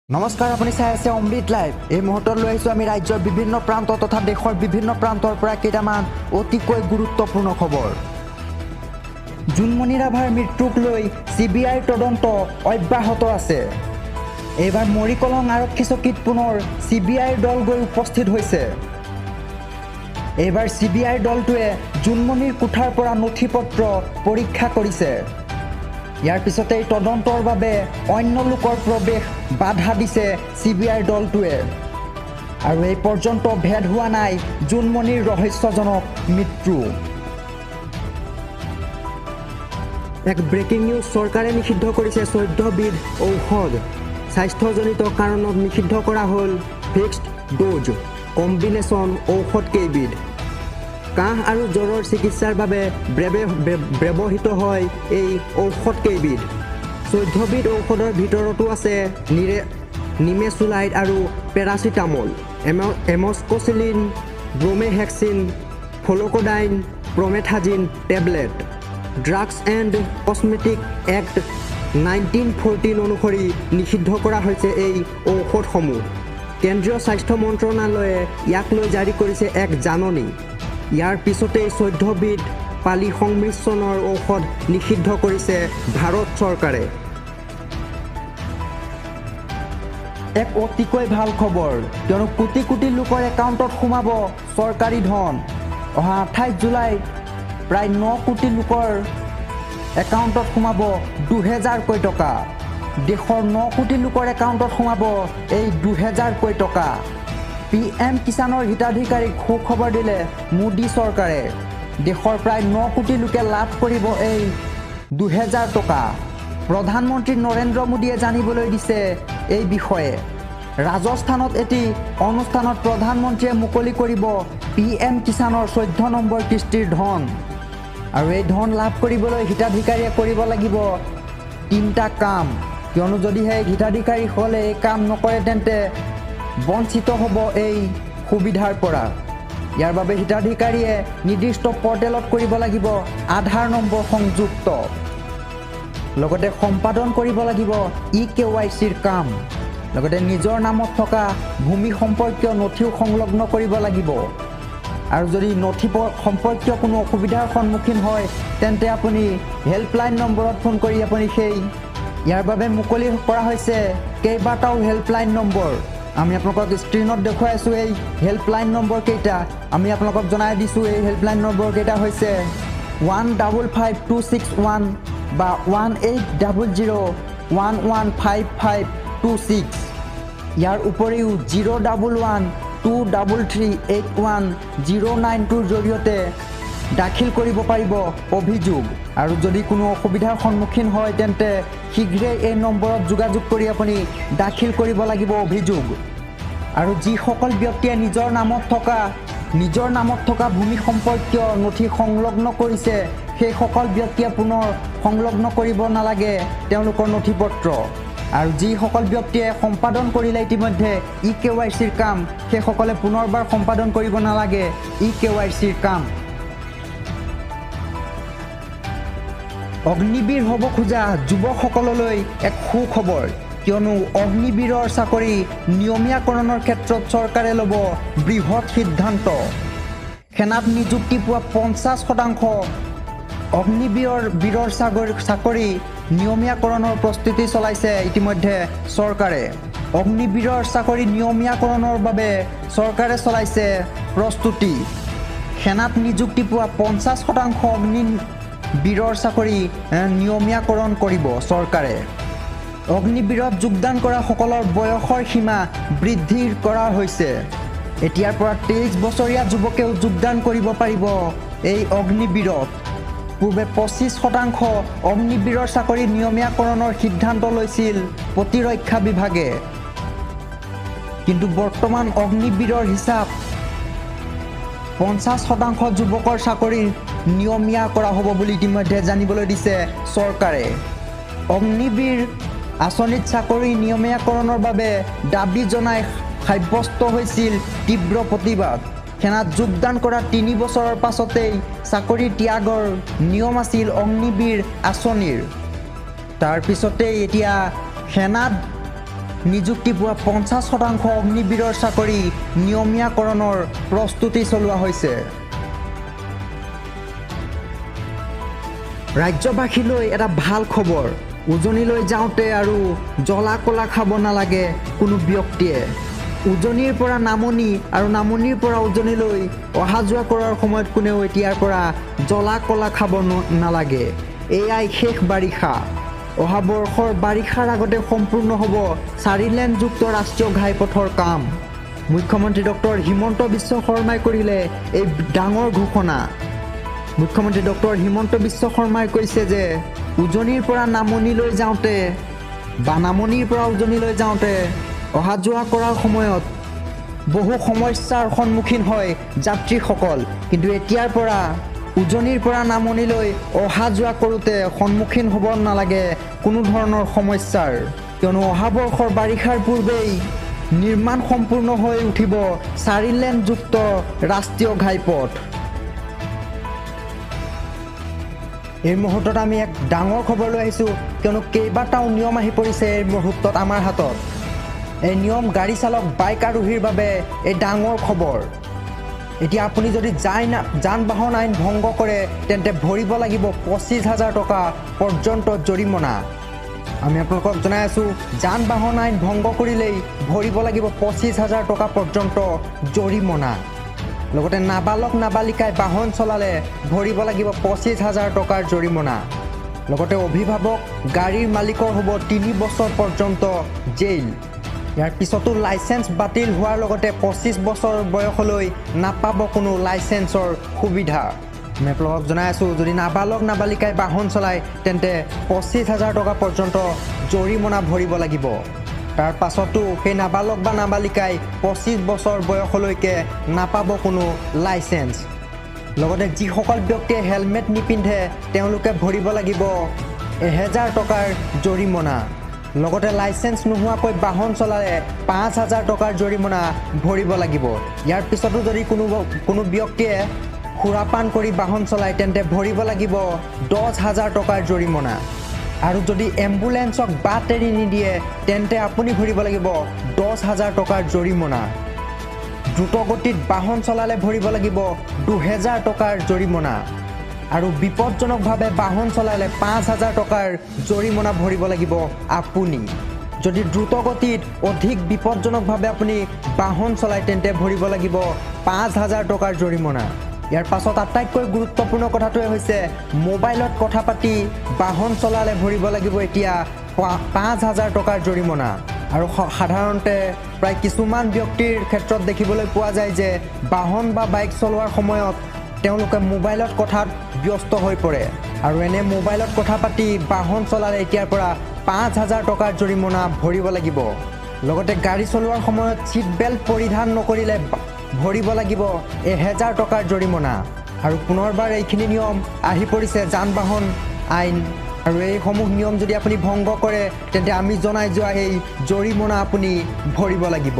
নমস্কাৰ, আপুনি চাই আছে অমৃত লাইভ। এই মুহূৰ্তত লৈ আহিছোঁ আমি ৰাজ্যৰ বিভিন্ন প্ৰান্ত তথা দেশৰ বিভিন্ন প্ৰান্তৰ পৰা কেইটামান অতিকৈ গুৰুত্বপূৰ্ণ খবৰ। জোনমণি ৰাভাৰ মৃত্যুক লৈ CBIৰ তদন্ত অব্যাহত আছে। এইবাৰ মৰিকলং আৰক্ষী চকীত পুনৰ CBIৰ দল গৈ উপস্থিত হৈছে। এইবাৰ CBIৰ দলটোৱে জোনমণিৰ কোঠাৰ পৰা নথি পত্ৰ পৰীক্ষা কৰিছে। ইয়াৰ পিছতে তদন্তৰ বাবে অন্য লোকৰ প্ৰৱেশ বাধা দিছে CBIৰ দলটোৱে। আৰু এই পৰ্যন্ত ভেদ হোৱা নাই জোনমণিৰ ৰহস্যজনক মৃত্যু। এক ব্ৰেকিং নিউজ, চৰকাৰে নিষিদ্ধ কৰিছে 14 বিধ ঔষধ। স্বাস্থ্যজনিত কাৰণত নিষিদ্ধ কৰা হ'ল ফিক্সড ড'জ কম্বিনেশ্যন ঔষধ কেইবিধ। কাহ আৰু জ্বৰৰ চিকিৎসাৰ বাবে ব্যৱহৃত হয় এই ঔষধ কেইবিধ। 14 বিধ ঔষধৰ ভিতৰতো আছে নিমেচুলাইড আৰু paracetamol, amoxicillin, bromhexine, pholcodine, promethazine tablet. Drugs and cosmetic act 1914 অনুসৰি নিষিদ্ধ কৰা হৈছে এই ঔষধসমূহ। কেন্দ্ৰীয় স্বাস্থ্য মন্ত্ৰণালয়ে ইয়াক লৈ জাৰি কৰিছে এক জাননী। ইয়াৰ পিছতেই 14 বিধ পালি সংমিশ্ৰণৰ ঔষধ নিষিদ্ধ কৰিছে ভাৰত চৰকাৰে। এক অতিকৈ ভাল খবৰ, কিয়নো কোটি কোটি লোকৰ একাউণ্টত সোমাব চৰকাৰী ধন। অহা 28 জুলাইত প্ৰায় 9 কোটি লোকৰ একাউণ্টত সোমাব 2000 কোটি টকা। দেশৰ 9 কোটি লোকৰ একাউণ্টত সোমাব এই 2000 কোটি টকা। PM কিষাণৰ হিতাধিকাৰীক সুখবৰ দিলে মোদী চৰকাৰে। দেশৰ প্ৰায় 9 কোটি লোকে লাভ কৰিব এই 2000 টকা। প্ৰধানমন্ত্ৰী নৰেন্দ্ৰ মোদীয়ে জানিবলৈ দিছে এই বিষয়ে। ৰাজস্থানত এটি অনুষ্ঠানত প্ৰধানমন্ত্ৰীয়ে মুকলি কৰিব PM কিষাণৰ 14 নম্বৰ কিস্তিৰ ধন। আৰু এই ধন লাভ কৰিবলৈ হিতাধিকাৰীয়ে কৰিব লাগিব 3টা কাম, কিয়নো যদিহে হিতাধিকাৰীসকলে এই কাম নকৰে তেন্তে বঞ্চিত হ'ব এই সুবিধাৰ পৰা। ইয়াৰ বাবে হিতাধিকাৰীয়ে নিৰ্দিষ্ট পৰ্টেলত কৰিব লাগিব আধাৰ নম্বৰ সংযুক্ত, লগতে সম্পাদন কৰিব লাগিব EKYCৰ কাম, লগতে নিজৰ নামত থকা ভূমি সম্পৰ্কীয় নথিও সংলগ্ন কৰিব লাগিব। আৰু যদি নথি সম্পৰ্কীয় কোনো অসুবিধাৰ সন্মুখীন হয় তেন্তে আপুনি হেল্পলাইন নম্বৰত ফোন কৰি আপুনি ইয়াৰ বাবে মুকলি কৰা হৈছে কেইবাটাও হেল্পলাইন নম্বৰ। আমি আপোনালোকক স্ক্ৰীণত দেখুৱাই আছোঁ এই হেল্পলাইন নম্বৰ কেইটা। আমি আপোনালোকক জনাই দিছোঁ এই হেল্পলাইন নম্বৰ কেইটা হৈছে 155261 বা 1800115526। ইয়াৰ উপৰিও 01123381092ৰ জৰিয়তে দাখিল কৰিব পাৰিব অভিযোগ। আৰু যদি কোনো অসুবিধাৰ সন্মুখীন হয় তেন্তে শীঘ্ৰেই এই নম্বৰত যোগাযোগ কৰি আপুনি দাখিল কৰিব লাগিব অভিযোগ। আৰু যিসকল ব্যক্তিয়ে নিজৰ নামত থকা ভূমি সম্পৰ্কীয় নথি সংলগ্ন কৰিছে সেইসকল ব্যক্তিয়ে পুনৰ সংলগ্ন কৰিব নালাগে তেওঁলোকৰ নথি পত্ৰ। আৰু যিসকল ব্যক্তিয়ে সম্পাদন কৰিলে ইতিমধ্যে EKYCৰ কাম সেইসকলে পুনৰবাৰ সম্পাদন কৰিব নালাগে EKYCৰ কাম। অগ্নিবীৰ হ'ব খোজা যুৱকসকললৈ এক সুখবৰ, কিয়নো অগ্নিবীৰৰ চাকৰি নিয়মীয়াকৰণৰ ক্ষেত্ৰত চৰকাৰে ল'ব বৃহৎ সিদ্ধান্ত। সেনাত নিযুক্তি পোৱা 50% অগ্নিবীৰৰ চাকৰি নিয়মীয়াকৰণৰ প্ৰস্তুতি চলাইছে ইতিমধ্যে চৰকাৰে। অগ্নিবীৰৰ চাকৰি নিয়মীয়াকৰণৰ বাবে চৰকাৰে চলাইছে প্ৰস্তুতি। সেনাত নিযুক্তি পোৱা 50% অগ্নিবীৰৰ চাকৰি নিয়মীয়াকৰণ কৰিব চৰকাৰে। অগ্নিবীৰত যোগদান কৰা সকলৰ বয়সৰ সীমা বৃদ্ধি কৰা হৈছে। এতিয়াৰ পৰা 23 বছৰীয়া যুৱকেও যোগদান কৰিব পাৰিব এই অগ্নিবীৰত। পূৰ্বে 25% অগ্নিবীৰৰ চাকৰি নিয়মীয়াকৰণৰ সিদ্ধান্ত লৈছিল প্ৰতিৰক্ষা বিভাগে, কিন্তু বৰ্তমান অগ্নিবীৰৰ হিচাপ 50% যুৱকৰ চাকৰি নিয়মীয়া কৰা হ'ব বুলি ইতিমধ্যে জানিবলৈ দিছে চৰকাৰে। অগ্নিবীৰ আঁচনিত চাকৰি নিয়মীয়াকৰণৰ বাবে দাবী জনাই সাব্যস্ত হৈছিল তীব্ৰ প্ৰতিবাদ। সেনাত যোগদান কৰা 3 বছৰৰ পাছতেই চাকৰি ত্যাগৰ নিয়ম আছিল অগ্নিবীৰ আঁচনিৰ। তাৰ পিছতেই এতিয়া সেনাত নিযুক্তি পোৱা 50% অগ্নিবীৰৰ চাকৰি নিয়মীয়াকৰণৰ প্ৰস্তুতি চলোৱা হৈছে। ৰাজ্যবাসীলৈ এটা ভাল খবৰ, উজনিলৈ যাওঁতে আৰু জ্বলা কলা খাব নালাগে কোনো ব্যক্তিয়ে। উজনিৰ পৰা নামনি আৰু নামনিৰ পৰা উজনিলৈ অহা যোৱা কৰাৰ সময়ত কোনেও এতিয়াৰ পৰা জ্বলা কলা খাব নালাগে। এয়াই শেষ বাৰিষা। অহা বৰ্ষৰ বাৰিষাৰ আগতে সম্পূৰ্ণ হ'ব 4 লেনযুক্ত ৰাষ্ট্ৰীয় ঘাইপথৰ কাম। মুখ্যমন্ত্ৰী ডক্টৰ হিমন্ত বিশ্ব শৰ্মাই কৰিলে এই ডাঙৰ ঘোষণা। মুখ্যমন্ত্ৰী ডক্টৰ হিমন্ত বিশ্ব শৰ্মাই কৈছে যে উজনিৰ পৰা নামনিলৈ যাওঁতে বা নামনিৰ পৰা উজনিলৈ যাওঁতে অহা যোৱা কৰাৰ সময়ত বহু সমস্যাৰ সন্মুখীন হয় যাত্ৰীসকল, কিন্তু এতিয়াৰ পৰা উজনিৰ পৰা নামনিলৈ অহা যোৱা কৰোঁতে সন্মুখীন হ'ব নালাগে কোনো ধৰণৰ সমস্যাৰ, কিয়নো অহা বৰ্ষৰ বাৰিষাৰ পূৰ্বেই নিৰ্মাণ সম্পূৰ্ণ হৈ উঠিব 4 লেনযুক্ত ৰাষ্ট্ৰীয় ঘাইপথ। এই মুহূৰ্তত আমি এক ডাঙৰ খবৰ লৈ আহিছোঁ, কিয়নো কেইবাটাও নিয়ম আহি পৰিছে এই মুহূৰ্তত আমাৰ হাতত। এই নিয়ম গাড়ী চালক বাইক আৰোহীৰ বাবে এই ডাঙৰ খবৰ। এতিয়া আপুনি যদি যান বাহন আইন ভংগ কৰে তেন্তে ভৰিব লাগিব 25,000 টকা পৰ্যন্ত জৰিমনা। আমি আপোনালোকক জনাই আছোঁ, যান বাহন আইন ভংগ কৰিলেই ভৰিব লাগিব 25,000 টকা পৰ্যন্ত জৰিমনা। লগতে নাবালক নাবালিকাই বাহন চলালে ভৰিব লাগিব 25,000 টকাৰ জৰিমনা। লগতে অভিভাৱক গাড়ীৰ মালিকৰ হ'ব 3 বছৰ পৰ্যন্ত জেইল। ইয়াৰ পিছতো লাইচেন্স বাতিল হোৱাৰ লগতে 25 বছৰ বয়সলৈ নাপাব কোনো লাইচেন্সৰ সুবিধা। আমি আপোনালোকক জনাই আছোঁ, যদি নাবালক নাবালিকাই বাহন চলায় তেন্তে 25,000 টকা পৰ্যন্ত জৰিমনা ভৰিব লাগিব। তাৰ পাছতো সেই নাবালক বা নাবালিকাই 25 বছৰ বয়সলৈকে নাপাব কোনো লাইচেন্স। লগতে যিসকল ব্যক্তিয়ে হেলমেট নিপিন্ধে তেওঁলোকে ভৰিব লাগিব 1000 টকাৰ জৰিমনা। লগতে লাইচেন্স নোহোৱাকৈ বাহন চলালে 5,000 টকাৰ জৰিমনা ভৰিব লাগিব। ইয়াৰ পিছতো যদি কোনো ব্যক্তিয়ে সুৰাপান কৰি বাহন চলায় তেন্তে ভৰিব লাগিব 10,000 টকাৰ জৰিমনা। আৰু যদি এম্বুলেন্সক বাট এৰি নিদিয়ে তেন্তে আপুনি ভৰিব লাগিব 10,000 টকাৰ জৰিমনা। দ্ৰুতগতিত বাহন চলালে ভৰিব লাগিব 2,000 টকাৰ জৰিমনা। আৰু বিপদজনকভাৱে বাহন চলালে 5,000 টকাৰ জৰিমনা ভৰিব লাগিব আপুনি। যদি দ্ৰুতগতিত অধিক বিপদজনকভাৱে আপুনি বাহন চলায় তেন্তে ভৰিব লাগিব 5,000 টকাৰ জৰিমনা। ইয়াৰ পাছত আটাইতকৈ গুৰুত্বপূৰ্ণ কথাটোৱে হৈছে মোবাইলত কথা পাতি বাহন চলালে ভৰিব লাগিব এতিয়া 5,000 টকাৰ জৰিমনা। আৰু সাধাৰণতে প্ৰায় কিছুমান ব্যক্তিৰ ক্ষেত্ৰত দেখিবলৈ পোৱা যায় যে বাহন বা বাইক চলোৱাৰ সময়ত তেওঁলোকে মোবাইলত কথাত ব্যস্ত হৈ পৰে, আৰু এনে মোবাইলত কথা পাতি বাহন চলালে এতিয়াৰ পৰা 5,000 টকাৰ জৰিমনা ভৰিব লাগিব। লগতে গাড়ী চলোৱাৰ সময়ত ছিট বেল্ট পৰিধান নকৰিলে ভৰিব লাগিব 1000 টকাৰ জৰিমনা। আৰু পুনৰবাৰ এইখিনি নিয়ম আহি পৰিছে যান বাহন আইন, আৰু এইসমূহ নিয়ম যদি আপুনি ভংগ কৰে তেন্তে আমি জনাই যোৱা এই জৰিমনা আপুনি ভৰিব লাগিব।